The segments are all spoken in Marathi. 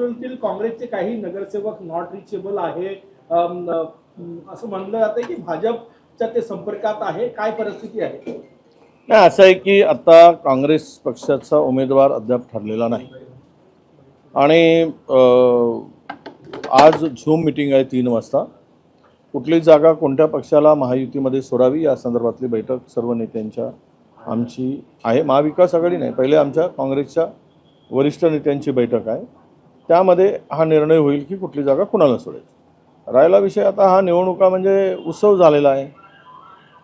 गडचिरोलीतील काँग्रेसचे काही नगरसेवक नॉट रिचेबल आहे असं म्हणलं जातं की भाजपच्या ते संपर्कात आहे, काय परिस्थिती आहे? नाही, असं आहे की आता काँग्रेस पक्षाचा उमेदवार अद्याप ठरलेला नाही आणि आज झूम मीटिंग आहे 3 वाजता. कुठली जागा कोणत्या पक्षाला महायुतीमध्ये सोडावी या संदर्भातली बैठक सर्व नेत्यांच्या आमची आहे. महाविकास आघाडी नाही, पहिले आमच्या काँग्रेसच्या वरिष्ठ नेत्यांची बैठक आहे. त्यामध्ये हा निर्णय होईल की कुठली जागा कुणाला सोडायची. राहिला विषय आता हा निवडणुका म्हणजे उत्सव झालेला आहे.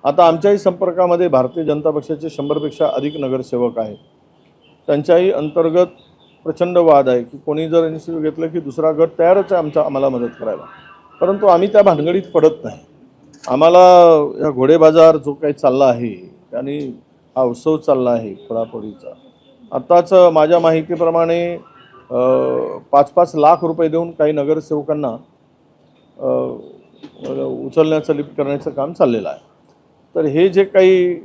आता आमच्याही संपर्कामध्ये भारतीय जनता पक्षाचे 100पेक्षा अधिक नगरसेवक आहेत. त्यांच्याही अंतर्गत प्रचंड वाद आहे की कोणी जर इनिशिएटिव्ह घेतलं की दुसरा गट तयारच आहे आम्हाला मदत करायला, परंतु आम्ही त्या भानगडीत पडत नाही. आम्हाला या घोडेबाजार जो काही चालला आहे आणि हा उत्सव चालला आहे फोडाफोडीचा, आत्ताच माझ्या माहितीप्रमाणे 5-5 लाख रुपये देऊन काही नगरसेवकांना उचलण्याचं लिफ्ट करण्याचं काम चाललेलं आहे. तर हे जे काही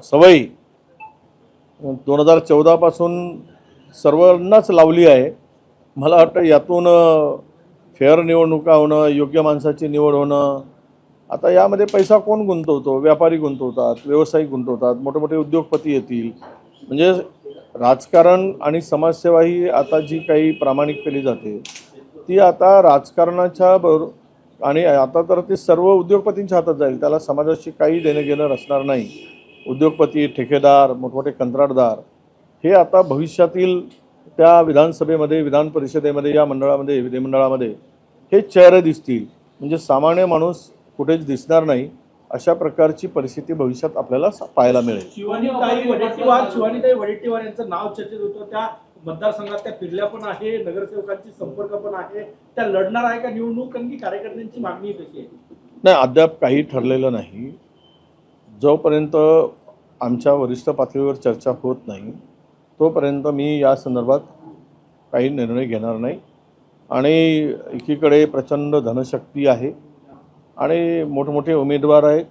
सवयी 2014 पासून सर्वांनाच लावली आहे, मला वाटतं यातून फेअर निवडणुका होणं, योग्य माणसाची निवड होणं, आता यामध्ये पैसा कोण गुंतवतो? व्यापारी गुंतवतात, व्यावसायिक गुंतवतात, मोठे मोठे उद्योगपती येतील. म्हणजे राजकारण आणि समाजसेवा ही आता जी काही प्रामाणिक केली जाते ती आता राजकारणाच्या बरोबर आणि आता तर ते सर्व उद्योगपतींच्या हातात जाईल. त्याला समाजाशी काही देणं घेणं असणार नाही. उद्योगपती, ठेकेदार, मोठमोठे कंत्राटदार हे आता भविष्यातील त्या विधानसभेमध्ये, विधान परिषदेमध्ये, या मंडळामध्ये, विधिमंडळामध्ये हे चेहरे दिसतील. म्हणजे सामान्य माणूस कुठेच दिसणार नाही. अशा प्रकारची परिस्थिती भविष्यात आपल्याला पाहायला मिळेल. शिवानीताई वडेट्टीवार यांचं नाव चर्चेत होतं. त्या मतदारसंघात त्या फिरल्या पण आहे, नगरसेवकांची संपर्क पण आहे. त्या लढणार आहे का निवडणूक? कारण की कार्यकर्त्यांची मागणी कशी आहे? नाही, अद्याप काही ठरलेलं नाही. जोपर्यंत आमच्या वरिष्ठ पातळीवर चर्चा होत नाही तोपर्यंत मी या संदर्भात काही निर्णय घेणार नाही. आणि एकीकडे प्रचंड धनशक्ती आहे आणि मोठमोठे उमेदवार आहेत.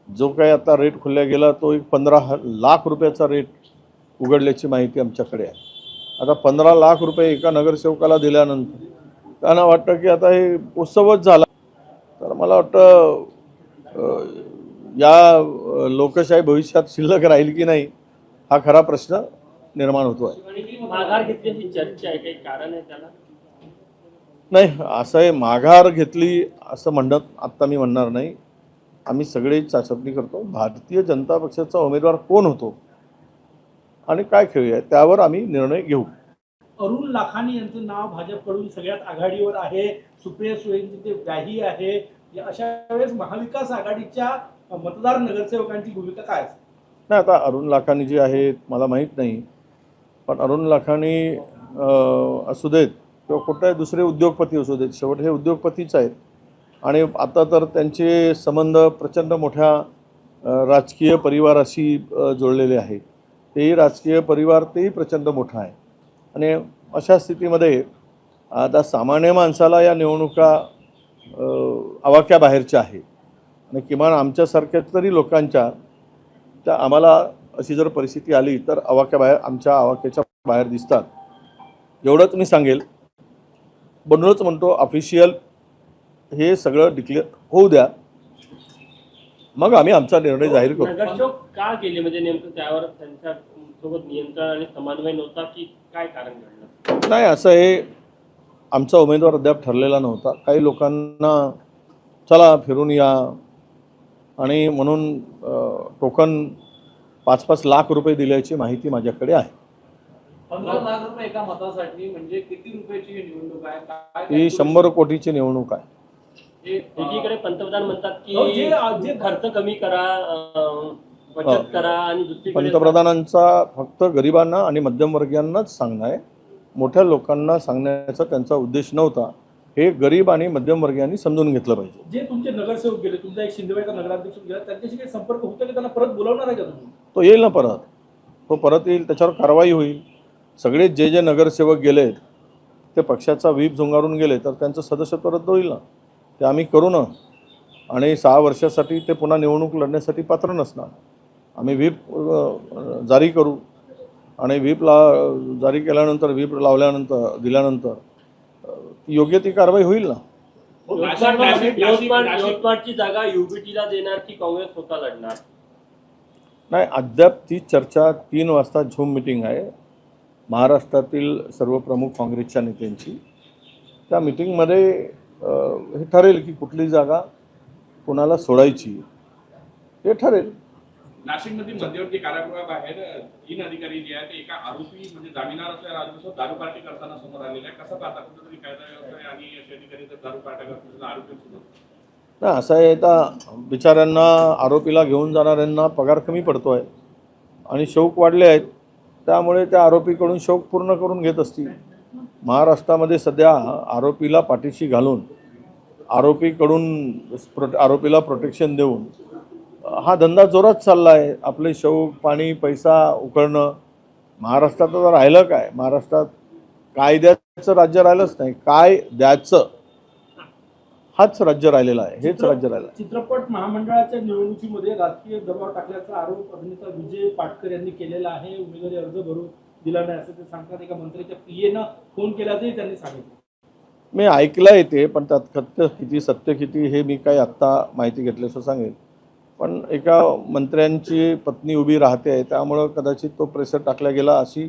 जो काही आता रेट खुलला गेला तो एक 15 लाख रुपयाचा रेट उघडल्याची माहिती आमच्याकडे आहे. आता 15 लाख रुपये एका नगरसेवकाला दिल्यानंतर त्यांना वाटतं की आता हे उत्सवच झाला. तर मला वाटतं या लोकशाही भविष्यात शिल्लक राहील की नाही हा खरा प्रश्न निर्माण होतो आहे. माघार घेतल्याची चर्चा आहे, काही कारण आहे त्याला? नाही, असं आहे माघार घेतली असं म्हणत आत्ता मी म्हणणार नाही. आम्ही सगळे चाचपणी करतो. भारतीय जनता पक्षाचा उमेदवार कोण होतो आणि काय खेळूया त्यावर आम्ही निर्णय घेऊ. अरुण लाखानी यांचं नाव भाजपकडून सगळ्यात आघाडीवर आहे. सुप्रिया सुळेंची ते व्याही आहे. अशा वेळेस महाविकास आघाडीच्या मतदार नगरसेवकांची भूमिका काय असते? नाही, आता अरुण लाखानी जे आहेत मला माहीत नाही, पण अरुण लाखानी असू देत किंवा कुठल्याही दुसरे उद्योगपती असू देत, शेवट हे उद्योगपतीच आहेत. आणि आता तर त्यांचे संबंध प्रचंड मोठ्या राजकीय परिवाराशी जोडलेले आहेत. तेही राजकीय परिवार तेही प्रचंड मोठा आहे. आणि अशा स्थितीमध्ये आता सामान्य माणसाला या निवडणुका आवाक्याबाहेरच्या आहेत. आणि किमान आमच्यासारख्या तरी लोकांच्या त्या आम्हाला अशी जर परिस्थिती आली तर आमच्या आवाक्याच्या बाहेर दिसतात. एवढंच मी सांगेल. म्हणूनच म्हणतो ऑफिशियल हे सगळं डिक्लेअर होऊ द्या, मग आम्ही आमचा निर्णय जाहीर करू. नगरसेवक का गेले? म्हणजे नेमकं त्यावर त्यांच्या सोबत नियंत्रण आणि समन्वय नव्हता की काय कारण घडलं? नाही, असं हे आमचा उमेदवार अद्याप ठरलेला नव्हता. काही लोकांना चला फिरून या आणि म्हणून टोकन 5-5 लाख रुपये दिल्याची माहिती माझ्याकडे आहे. 15 लाख रुपये एका मतासाठी म्हणजे किती रुपयाची निवडणूक आहे? ही 100 कोटीची निवडणूक आहे. एकीकडे पंतप्रधान म्हणतात की खर्च कमी करा, बचत करा, आणि दुसरीकडे पंतप्रधानांचा फक्त गरिबांना आणि मध्यमवर्गीयांनाच सांगणं आहे. मोठ्या लोकांना सांगण्याचा त्यांचा उद्देश नव्हता. हे गरीब आणि मध्यमवर्गीयांनी समजून घेतलं पाहिजे. जे तुमचे नगरसेवक गेले, तुमचा एक शिंदेवाडीचा नगराध्यक्ष गेला, त्यांच्याशी काही संपर्क होतो की त्यांना परत बोलावणार आहे का तुम्ही? तो येईल ना परत, तो परत येईल, त्याच्यावर कारवाई होईल. सगळे जे नगरसेवक गेलेत ते पक्षाचा व्हीप झुंगारून गेले तर त्यांचं सदस्यत्व रद्द होईल ना. ते आम्ही करू ना. आणि 6 वर्षासाठी ते पुन्हा निवडणूक लढण्यासाठी पात्र नसणार. आम्ही व्हीप जारी करू आणि जारी केल्यानंतर व्हीप दिल्यानंतर योग्य ती कारवाई होईल ना. यवतमाळची जागा युबीटीला देणार की काँग्रेस स्वतः लढणार? नाही, अद्याप ती चर्चा 3 वाजता झूम मिटिंग आहे महाराष्ट्रातील सर्व प्रमुख काँग्रेसच्या नेत्यांची. त्या मिटिंगमध्ये हे ठरेल की कुठली जागा कोणाला सोडायची हे ठरेल. नाशिकमध्ये मध्यवर्ती कारागृहाबाहेर 3 अधिकारी जे आहेत एका आरोपी म्हणजे जामिनावर असलेल्या आरोपीसोबत दारू पार्टी करताना समोर आलेला आहे. कसं पाहता कुठेतरी कायदा व्यवस्था आहे आणि असे अधिकारी जर दारू पार्ट्या करतात आरोपी सुद्धा ना असं आहे, आता बिचाऱ्यांना आरोपीला घेऊन जाणाऱ्यांना पगार कमी पडतो आहे आणि शौक वाढले आहेत, त्यामुळे त्या आरोपीकडून शौक पूर्ण करून घेत असतील. महाराष्ट्रामध्ये सध्या आरोपीला पाठीशी घालून आरोपीला प्रोटेक्शन देऊन हा धंदा जोरात चालला आहे. आपले शौक, पाणी, पैसा उकळणं. महाराष्ट्रात तर राहिलं काय? महाराष्ट्रात कायद्याचं राज्य राहिलंच नाही. काय द्यायचं हाच राज्य राहिलेला आहे, हेच राज्य राहिलं आहे. चित्रपट महामंडळाच्या निवडणुकीमध्ये राजकीय दबाव टाकल्याचा आरोप अभिनेता विजय पाटकर यांनी केलेला आहे. उमेदवारी अर्ज भरून दिला नाही असं ते सांगतात. एका मंत्र्याच्या पीएनं फोन केल्याचंही त्यांनी सांगितलं. मी ऐकलं येते, पण त्यात सत्य किती हे मी काही आत्ता माहिती घेतल्याचं सांगेल. पण एका मंत्र्यांची पत्नी उभी राहते आहे, त्यामुळं कदाचित तो प्रेसर टाकला गेला अशी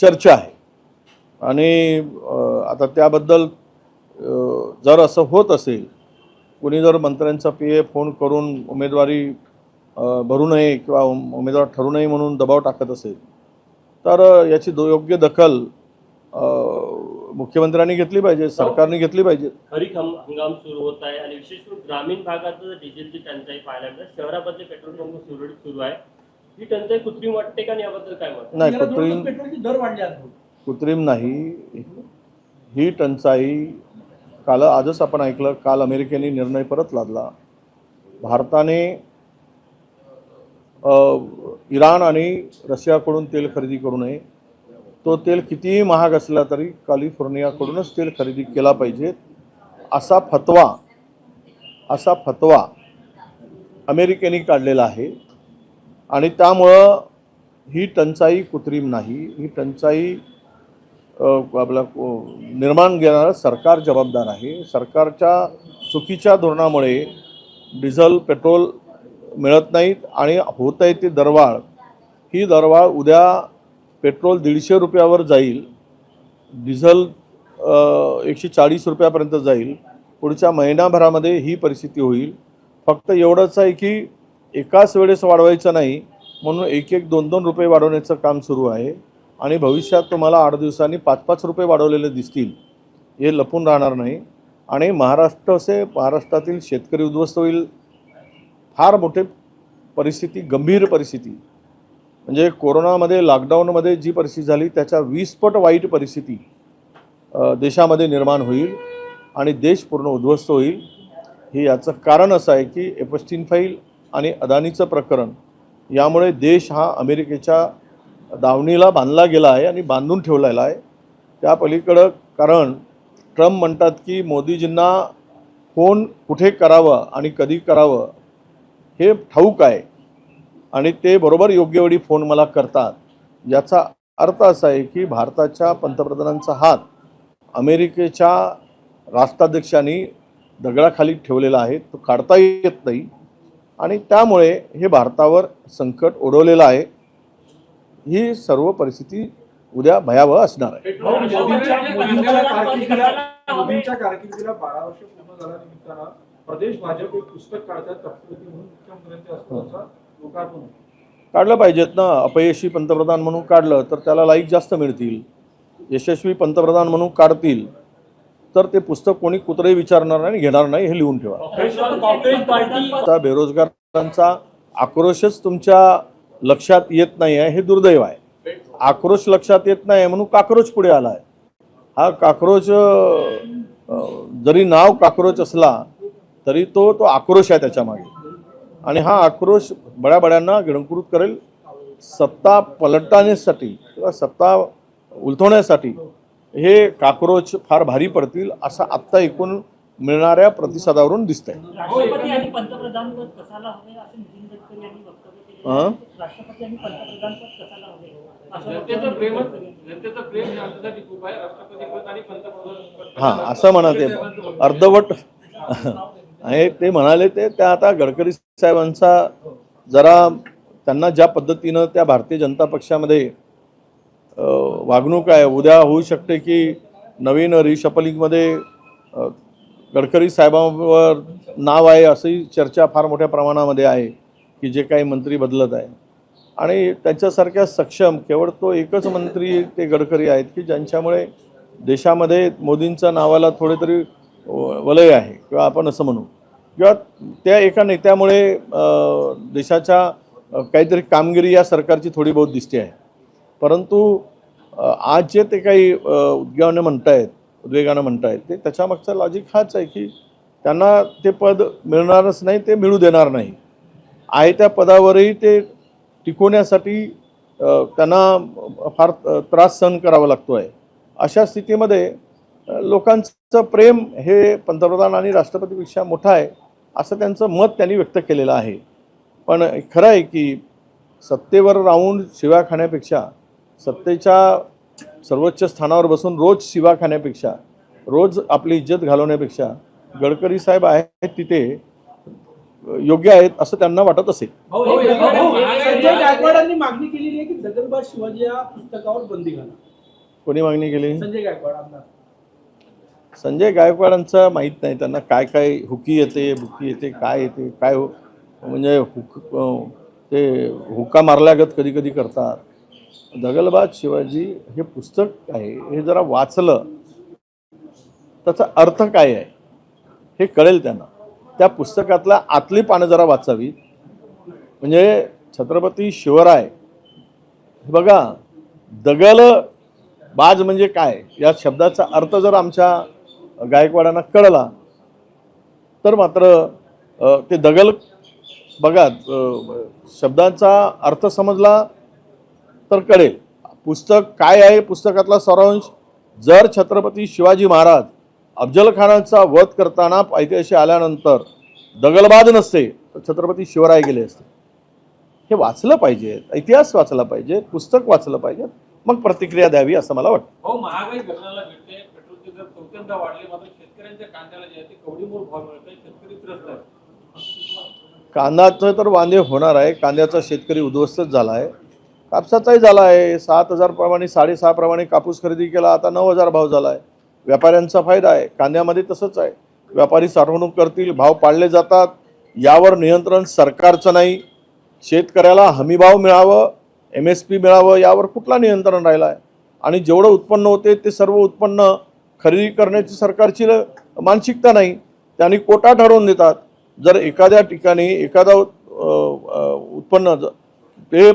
चर्चा आहे. आणि आता त्याबद्दल जर असं होत असेल, कोणी जर मंत्र्यांचा पीए फोन करून उमेदवारी भरू नये किंवा उमेदवार ठरू नये म्हणून दबाव टाकत असेल, तर याची योग्य दखल मुख्यमंत्र्यांनी घेतली पाहिजे, सरकारने घेतली पाहिजे. खरीप हंगाम सुरू होत आहे आणि विशेष करून ग्रामीण भागात डिझेलची टंचाई पाहायला मिळते. शहरामध्ये पेट्रोल पंप सुरळीत सुरू आहे. ही टंचाई कृत्रिम वाटते का? याबद्दल काय मत? नाही, पेट्रोलचे दर वाढले आहेत. कृत्रिम नाही. ही टंचाई आजच आपण ऐकलं, काल अमेरिकेने निर्णय परत लादला. भारताने इराण आणि रशियाकडून तेल खरेदी करू नये. तो तेल कितीही महाग असला तरी कॅलिफोर्नियाकडूनच तेल खरेदी केला पाहिजे असा फतवा अमेरिकेने काढलेला आहे. आणि त्यामुळं ही टंचाई कृत्रिम नाही. ही टंचाई आपला निर्माण घेणारं सरकार जबाबदार आहे. सरकारच्या चुकीच्या धोरणामुळे डिझेल, पेट्रोल मिळत नाहीत आणि होत आहे ते दरवाढ. ही दरवाढ उद्या पेट्रोल 150 रुपयावर जाईल, डिझेल 140 रुपयापर्यंत जाईल. पुढच्या महिनाभरामध्ये ही परिस्थिती होईल. फक्त एवढंच आहे की एकाच वेळेस वाढवायचं नाही, म्हणून 1-1, 2-2 रुपये वाढवण्याचं काम सुरू आहे. आणि भविष्यात तुम्हाला 8 दिवसांनी 5-5 रुपये वाढवलेले दिसतील, हे लपून राहणार नाही. आणि महाराष्ट्रातील शेतकरी उद्ध्वस्त होईल. फार मोठी परिस्थिती, गंभीर परिस्थिती, म्हणजे कोरोनामध्ये, लॉकडाऊनमध्ये जी परिस्थिती झाली त्याच्या 20 पट वाईट परिस्थिती देशामध्ये निर्माण होईल आणि देश पूर्ण उद्ध्वस्त होईल. हे याचं कारण असं आहे की एपस्टीन फाईल आणि अदानीचं प्रकरण, यामुळे देश हा अमेरिकेच्या दावणीला बांधला गेला आहे आणि बांधून ठेवलेला आहे. त्या पलीकडं कारण ट्रम्प म्हणतात की मोदीजींना फोन कुठे करावं आणि कधी करावं हे ठाऊक आहे आणि ते बरोबर योग्य वेळी फोन मला करतात. याचा अर्थ असा आहे की भारताच्या पंतप्रधानांचा हात अमेरिकेच्या राष्ट्राध्यक्षांनी दगडाखाली ठेवलेला आहे, तो काढता येत नाही. आणि त्यामुळे हे भारतावर संकट ओढवलेलं आहे. ही सर्व परिस्थिती उद्या भयावह असणार आहे. मोदींच्या कारकिर्दीला 12 वर्ष पूर्ण झाल्यानिमित्तानं प्रदेश भाजप एक पुस्तक काढतात, तत्प्रती म्हणून मुख्यमंत्र्यांच्या हस्ताचा लोकार्पण काढलं पाहिजेत ना. अपयशी पंतप्रधान म्हणून काढलं तर त्याला लाईक जास्त मिळतील. यशस्वी पंतप्रधान म्हणून काढतील तर ते पुस्तक कोणी कुत्रेही विचारणार नाही, घेणार नाही, हे लिहून ठेवा. आता बेरोजगारांचा आक्रोशच तुमच्या लक्षात येत नाही आहे, हे दुर्दैव आहे. आक्रोश लक्षात येत नाही म्हणून काक्रोच पुढे आला आहे. हा काक्रोच जरी नाव काक्रोच असला तरी तो आक्रोश आहे त्याच्यामागे. आणि हा आक्रोश बड्याबड्यांना गिळंकृत करेल. सत्ता पलटण्यासाठी किंवा सत्ता उलथवण्यासाठी हे काक्रोच फार भारी पडतील असं आत्ता एकूण मिळणाऱ्या प्रतिसादावरून दिसतंय. राष्ट्रपती आणि पंतप्रधानपद कसाला हवे असे नितीन गडकरी यांनी वक्तव्य केले. राष्ट्रपती आणि पंतप्रधानपद कसाला हवे जनतेचं प्रेम हे आमच्यासाठी खूप आहे. राष्ट्रपती पद आणि पंतप्रधान हां असं म्हणा ते अर्धवट आहे ते म्हणाले ते त्या आता गडकरी साहेबांचा जरा त्यांना ज्या पद्धतीनं त्या भारतीय जनता पक्षामध्ये वागणूक आहे, उद्या होऊ शकते की नवीन रिशफलिंगमध्ये गडकरी साहेबांवर नाव आहे अशी चर्चा फार मोठ्या प्रमाणामध्ये आहे की जे काही मंत्री बदलत आहे आणि त्यांच्यासारख्या सक्षम केवळ तो एकच मंत्री ते गडकरी आहेत की ज्यांच्यामुळे देशामध्ये मोदींच्या नावाला थोडे तरी वलय आहे किंवा आपण असं म्हणू किंवा त्या एका नेत्यामुळे देशाच्या काहीतरी कामगिरी या सरकारची थोडी बहुत दिसते आहे. परंतु आज जे ते काही उद्वेगानं म्हणतायत ते त्याच्यामागचा लॉजिक हाच आहे की त्यांना ते पद मिळणारच नाही, ते मिळू देणार नाही आहे. त्या पदावरही ते टिकवण्यासाठी त्यांना फार त्रास सहन करावा लागतो आहे. अशा स्थितीमध्ये लोकांचं प्रेम हे पंतप्रधान आणि राष्ट्रपतीपेक्षा मोठं आहे असं त्यांचं मत त्यांनी व्यक्त केलेलं आहे. पण खरं आहे की सत्तेवर राहून शिव्या खाण्यापेक्षा, सत्तेच्या सर्वोच्च स्थानावर बसून रोज शिव्या खाण्यापेक्षा, रोज आपली इज्जत घालवण्यापेक्षा गडकरी साहेब आहेत तिथे योग्य आहेत असं त्यांना वाटत असेल. संजय गायकवाडांनी मागणी केलेली आहे की दगलबाज शिवाजी या पुस्तकावर बंदी घाला. कोणी मागणी केली? संजय गायकवाड आमदार. संजय गायकवाडांचं माहीत नाही त्यांना काय काय हुकी येते, बुकी येते, काय येते, काय म्हणजे ते हुक्का मारल्यागत कधी कधी करतात. दगलबाज शिवाजी हे पुस्तक आहे, हे जरा वाचलं त्याचा अर्थ काय आहे हे कळेल त्यांना. त्या पुस्तकातल्या आतली पानं जरा वाचावी. म्हणजे छत्रपती शिवराय हे बघा, दगल बाज म्हणजे काय या शब्दाचा अर्थ जर आमच्या गायकवाडांना कळला तर मात्र ते दगल बघा शब्दांचा अर्थ समजला तर कळेल पुस्तक काय आहे. पुस्तकातला सारांश, जर छत्रपती शिवाजी महाराज अफजल खानाचा वध करताना पायथ्याशी आल्यानंतर दगलबाज नसते तर छत्रपती शिवराय गेले असते. हे वाचलं पाहिजे, इतिहास वाचला पाहिजे, पुस्तक वाचलं पाहिजे, मग प्रतिक्रिया द्यावी असं मला वाटतं. हो, महागाई घटनाला भेटते, पेट्रोलचे दर चौथ्यांदा वाढले, मात्र शेतकऱ्यांच्या कांद्याला जे आहे ते कवडीमोल भाव मिळत आहे, शेतकरी त्रस्त आहे. कांद्याचं तर वांदे होणार आहे. कांद्याचा शेतकरी उद्ध्वस्तच झाला आहे, कापसाचाही झाला आहे. 7,000 प्रमाणे 6,500 प्रमाणे कापूस खरेदी केला, आता 9,000 भाव झाला आहे. व्यापाऱ्यांचा फायदा आहे. कांद्यामध्ये तसंच आहे, व्यापारी साठवणूक करतील, भाव पाडले जातात, यावर नियंत्रण सरकारचं नाही. शेतकऱ्याला हमीभाव मिळावं, MSP मिळावं, यावर कुठला नियंत्रण राहिलं आहे. आणि जेवढं उत्पन्न होते ते सर्व उत्पन्न खरेदी करण्याची सरकारची मानसिकता नाही. त्यांनी कोटा ठरवून देतात. जर एखाद्या ठिकाणी एखादा उत्पन्न ते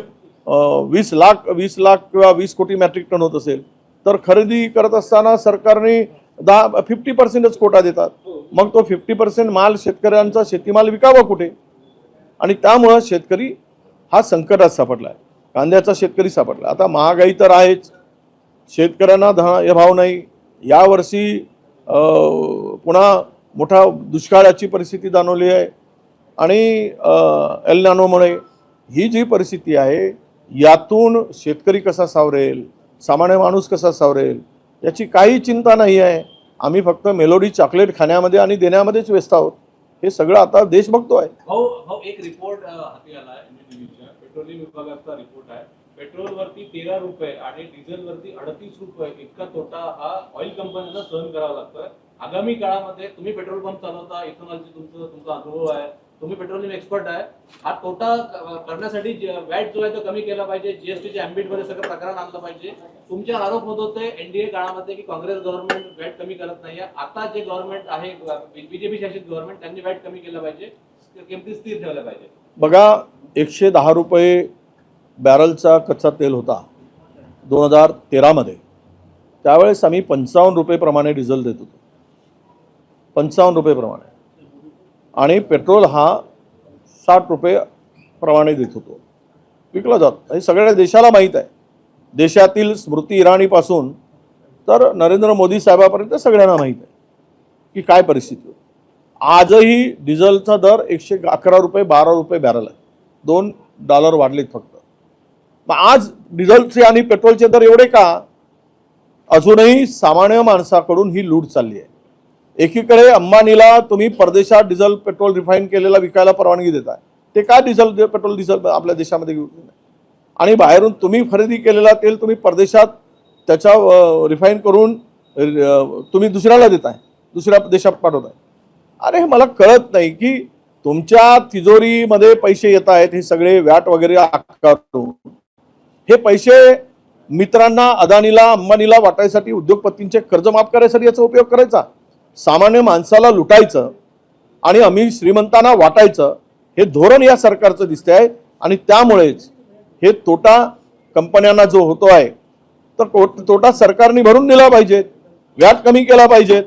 20 लाख किंवा 20 कोटी मॅट्रिक टन होत असेल तर खरेदी करत असताना सरकारने 50%च कोटा देतात. मग तो 50% माल शेतकऱ्यांचा शेतीमाल विकावा कुठे? आणि त्यामुळं शेतकरी हा संकटात सापडला आहे. कांद्याचा शेतकरी सापडला. आता महागाई तर आहेच, शेतकऱ्यांना हे भाव नाही. यावर्षी पुन्हा मोठा दुष्काळाची परिस्थिती जाणवली आहे आणि एल नानोमुळे ही जी परिस्थिती आहे यातून शेतकरी कसा सावरेल, सामान्य माणूस कसा सावरेल याची काही चिंता नाही आहे. आम्ही फक्त मेलोडी चॉकलेट खाण्यामध्ये आणि देण्यामध्येच व्यस्त आहोत. हे सगळं आता देश बघतोय. हो, एक रिपोर्ट हाती आला आहे NDTV पेट्रोलियम विभागाचा रिपोर्ट आहे. पेट्रोलवरती 13 रुपये आणि डिझेलवरती 38 रुपये इतका तोटा हा ऑइल कंपन्यांना सहन करावा लागतोय. आगामी काळामध्ये तुम्ही पेट्रोल पंप चालवता, इथेनॉलचे तुमचा अनुभव आहे, तुम्ही पेट्रोलियम एक्सपर्ट आहे, हा तोटा करण्यासाठी वॅट जो आहे तो कमी केला पाहिजे, जीएसटीच्या ॲम्बिटमध्ये सगळं प्रकरण आणलं पाहिजे. तुमच्यावर आरोप होत होते NDA काळामध्ये की काँग्रेस गव्हर्नमेंट वॅट कमी करत नाहीये. आता जे गव्हर्नमेंट आहे BJP शासित गव्हर्नमेंट त्यांनी वॅट कमी केलं पाहिजे, किमती स्थिर ठेवल्या पाहिजे. बघा 110 रुपये बॅरलचा कच्चा तेल होता 2013 त्यावेळेस आम्ही 55 रुपये प्रमाणे डिझेल देत होतो, 55 रुपये प्रमाणे, आणि पेट्रोल हा 60 रुपये प्रमाणे देत होतो, विकला जात. हे सगळ्या देशाला माहीत आहे. देशातील स्मृती इराणीपासून तर नरेंद्र मोदी साहेबापर्यंत सगळ्यांना माहीत आहे की काय परिस्थिती होती. आजही डिझेलचा दर 111 रुपये 12 रुपये बॅरल आहे. $2 वाढलेत फक्त. मग आज डिझेलचे आणि पेट्रोलचे दर एवढे का? अजूनही सामान्य माणसाकडून ही लूट चालली आहे. एकीकडे अंबानीला तुम्ही परदेशात डिझेल पेट्रोल रिफाईन केलेला विकायला परवानगी देताय, ते का डिझेल आपल्या देशामध्ये घेऊ नये? आणि बाहेरून तुम्ही खरेदी केलेला तेल तुम्ही परदेशात त्याचा रिफाईन करून तुम्ही दुसऱ्याला देताय, दुसऱ्या देशात पाठवताय. अरे मला कळत नाही की तुमच्या तिजोरीमध्ये पैसे येत आहेत हे सगळे व्याट वगैरे आकारून, हे पैसे मित्रांना, अदानीला, अंबानीला वाटायसाठी, उद्योगपतींचे कर्ज माफ करायसाठी याचा उपयोग करायचा, सामान्य माणसाला लुटायचं आणि आम्ही श्रीमंतांना वाटायचं, हे धोरण या सरकारचं दिसतंय. आणि त्यामुळेच हे तोटा कंपन्यांना जो होतो आहे तर तोटा सरकारने भरून दिला पाहिजे, व्याट कमी केला पाहिजे.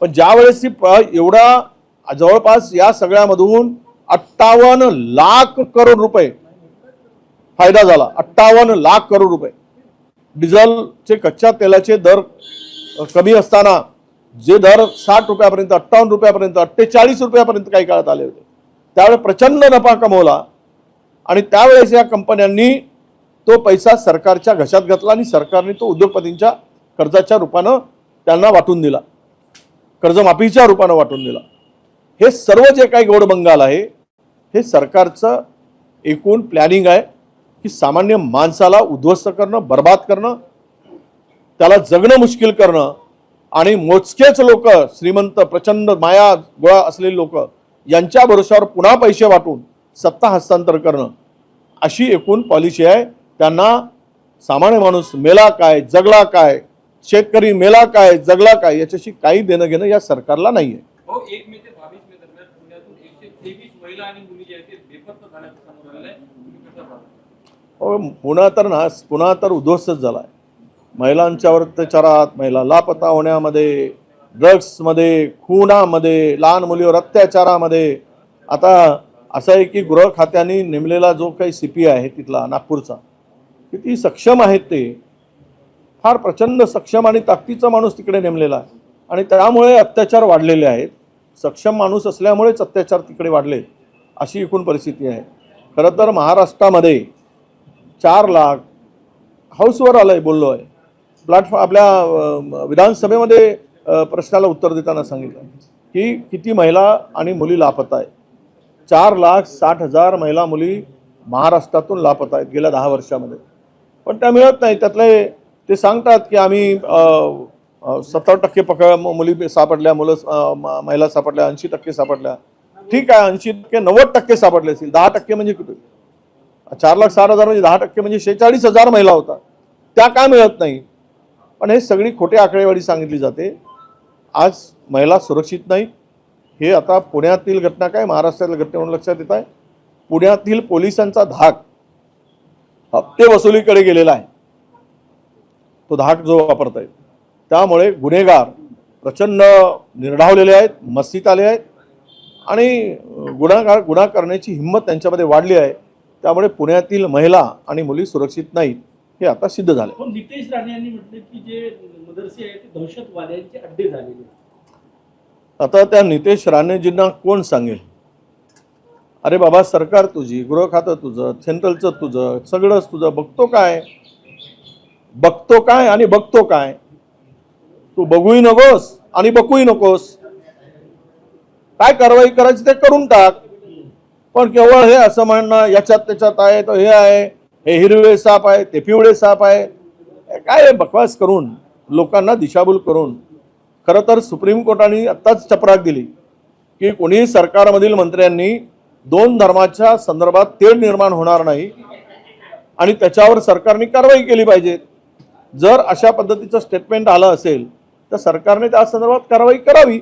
पण ज्यावेळेस एवढा जवळपास या सगळ्यामधून 58 लाख करोड रुपये फायदा झाला, 58 लाख करोड रुपये. डिझेलचे कच्च्या तेलाचे दर कमी असताना जे दर 60 रुपयापर्यंत, 58 रुपयापर्यंत, 48 रुपयापर्यंत काही काळात आले होते, त्यावेळेस प्रचंड नफा कमवला. आणि त्यावेळेस या कंपन्यांनी तो पैसा सरकारच्या घशात घातला आणि सरकारने तो उद्योगपतींच्या कर्जाच्या रूपानं त्यांना वाटून दिला, कर्जमाफीच्या रूपानं वाटून दिला. हे सर्व जे काही गोडबंगाल आहे हे सरकारचं एकूण प्लॅनिंग आहे की सामान्य माणसाला उद्ध्वस्त करणं, बर्बाद करणं, त्याला जगणं मुश्किल करणं आणि मोजकेच लोक, श्रीमंत, प्रचंड माया गोळा असलेले लोक यांच्या भरोशावर पुन्हा पैसे वाटून सत्ता हस्तांतर करणं, अशी एकूण पॉलिसी आहे. त्यांना सामान्य माणूस मेला काय, जगला काय, शेतकरी मेला काय, जगला काय याच्याशी काही देणं घेणं या सरकारला नाहीये. 1 मे ते 22 मे दरम्यान पुण्यातून 123 महिला आणि मुली जे आहेत ते बेपत्ता झाल्याचं समोर आलेलं आहे. तुम्ही कसं पाहता? पुन्हा तर उद्ध्वस्तच झाला आहे. महिलांच्यावर अत्याचारात, महिला लापता होण्यामध्ये, ड्रग्समध्ये, खुनामध्ये, लहान मुलीवर अत्याचारामध्ये. आता असं आहे की गृह खात्याने नेमलेला जो काही CP आहे तिथला नागपूरचा, किती सक्षम आहेत, ते फार प्रचंड सक्षम आणि ताकदीचा माणूस तिकडे नेमलेला आहे आणि त्यामुळे अत्याचार वाढलेले आहेत. सक्षम माणूस असल्यामुळेच अत्याचार तिकडे वाढले, अशी एकूण परिस्थिती आहे. खरं तर महाराष्ट्रामध्ये 4 लाख हाऊसवर आलंय, बोललो आहे प्लॅटफॉर्म. आपल्या विधानसभेमध्ये प्रश्नाला उत्तर देताना सांगितलं की किती महिला आणि मुली लापता आहेत. 4,60,000 महिला मुली महाराष्ट्रातून लापता आहेत गेल्या 10 वर्षामध्ये, पण त्या मिळत नाही. त्यातले ते सांगतात की आम्ही 70% मुली सापडल्या, महिला सापडल्या, 80% सापडल्या. ठीक आहे, 80%, 90% सापडले असतील. 10% म्हणजे किती? 4,60,000 म्हणजे 10% म्हणजे 46,000 महिला होतात, त्या काय मिळत नाही? पण हे सगळी खोटी आकडेवारी सांगितली जाते. आज महिला सुरक्षित नाही. हे आता पुण्यातील घटना काय, महाराष्ट्रातील घटना म्हणून लक्षात येत आहे. पुण्यातील पोलिसांचा धाक हप्ते वसुलीकडे गेलेला आहे. तो धाक जो वापरत आहेत त्यामुळे गुन्हेगार प्रचंड निर्ढावलेले आहेत, मस्तीत आले आहेत आणि गुन्हा करण्याची हिंमत त्यांच्यामध्ये वाढली आहे. त्यामुळे पुण्यातील महिला आणि मुली सुरक्षित नाहीत, हे आता सिद्ध झाले. पण नितेश राणे यांनी म्हटलं की जे मदरसे आहेत ते दहशतवाद्यांचे अड्डे झालेले आहेत. आता त्या नितेश राणेजींना कोण सांगेल? अरे बाबा, सरकार तुझी, गृह खातं तुझं, सेंट्रलचं तुझं, सगळंच तुझं. बघतो काय आणि बघतो काय? तू बघूही नकोस आणि बघूही नकोस. काय कारवाई करायची ते करून टाक. पण केवळ हे असं म्हणणं याच्यात त्याच्यात आहे, तो हे आहे, हे हिरवे साप आहे, ते पिवळे साप आहे, काय बकवास करून लोकांना दिशाभूल करून. खरं तर सुप्रीम कोर्टाने आत्ताच चपराक दिली की कोणीही सरकारमधील मंत्र्यांनी 2 धर्माच्या संदर्भात तेढ निर्माण होणार नाही आणि त्याच्यावर सरकारने कारवाई केली पाहिजे. जर अशा पद्धतीचं स्टेटमेंट आलं असेल तर सरकारने त्या संदर्भात कारवाई करावी.